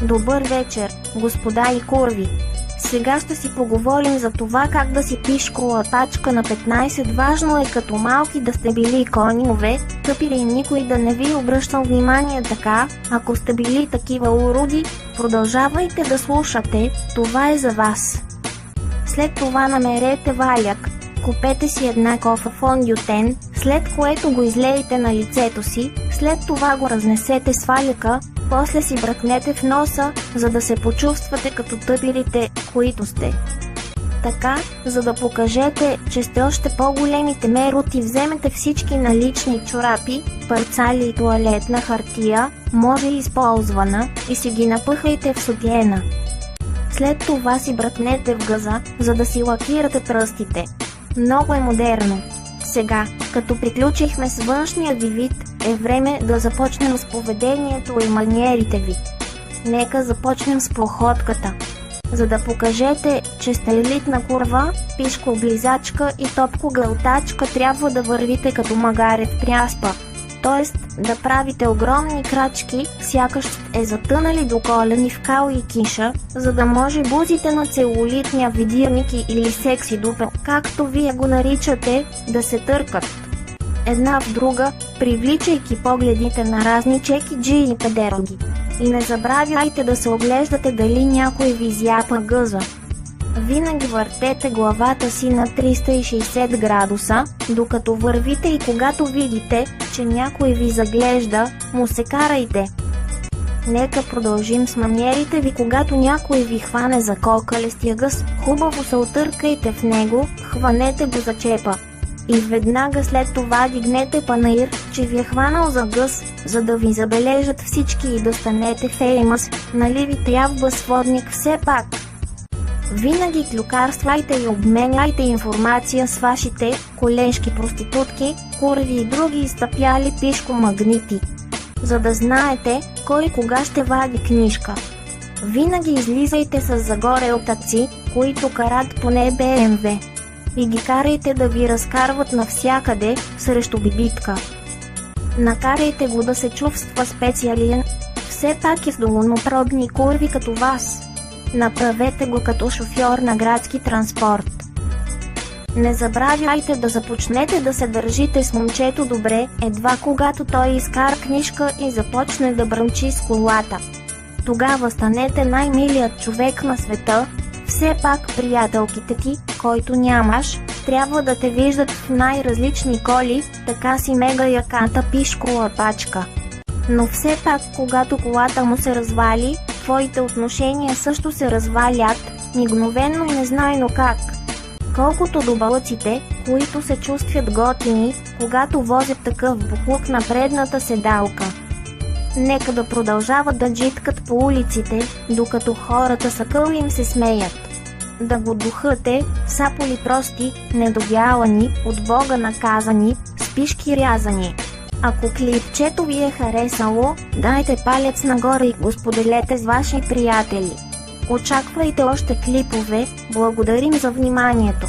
Добър вечер, господа и курви! Сега ще си поговорим за това как да си пиш колапачка на 15. Важно е като малки да сте били кониове, тъпили и никой да не ви обръщал внимание така. Ако сте били такива уроди, продължавайте да слушате, това е за вас. След това намерете валяк, купете си една кофа фондютен, след което го излейте на лицето си, след това го разнесете с валяка, после си бръкнете в носа, за да се почувствате като тъпилите, които сте. Така, за да покажете, че сте още по-големите мероти, вземете всички налични чорапи, парцали и тоалетна хартия, може и използвана, и си ги напъхайте в сутиена. След това си бръкнете в газа, за да си лакирате пръстите. Много е модерно. Сега, като приключихме с външния ви вид, е време да започнем с поведението и маниерите ви. Нека започнем с походката. За да покажете, че сте елитна курва, пишко-близачка и топко-гълтачка, трябва да вървите като магаре в пряспа. Т.е. да правите огромни крачки, сякаш е затънали до колени в кал и киша, за да може бузите на целулитния видирник или секси дупел, както вие го наричате, да се търкат една в друга, привличайки погледите на разни чекиджи и педероги. И не забравяйте да се оглеждате дали някой ви зяпа гъза. Винаги въртете главата си на 360 градуса, докато вървите, и когато видите, че някой ви заглежда, му се карайте. Нека продължим с маниерите ви. Когато някой ви хване за кокалестия гъз, хубаво се отъркайте в него, хванете го за чепа. И веднага след това дигнете панаир, че ви е хванал за гъз, за да ви забележат всички и да станете феймъс, нали ви трябва сводник все пак. Винаги клюкарствайте и обменяйте информация с вашите колежки проститутки, курви и други изтъпяли пишко-магнити, за да знаете кой кога ще вади книжка. Винаги излизайте с загорелтаци, които карат поне БМВ, и ги карайте да ви разкарват навсякъде срещу бибитка. Накарайте го да се чувства специален, все пак е с долнопробни курви като вас. Направете го като шофьор на градски транспорт. Не забравяйте да започнете да се държите с момчето добре, едва когато той изкара книжка и започне да бръмчи с колата. Тогава станете най-милият човек на света. Все пак приятелките ти, който нямаш, трябва да те виждат в най-различни коли, така си мега яката пишко-лапачка. Но все пак, когато колата му се развали, твоите отношения също се развалят, мигновено и незнайно как. Колкото до балъците, които се чувстват готини, когато возят такъв буклук на предната седалка. Нека да продължават да джиткат по улиците, докато хората са къл им се смеят. Да го духате, саполи прости, недобялани, от Бога наказани, с пишки рязани. Ако клипчето ви е харесало, дайте палец нагоре и го споделете с ваши приятели. Очаквайте още клипове, благодарим за вниманието.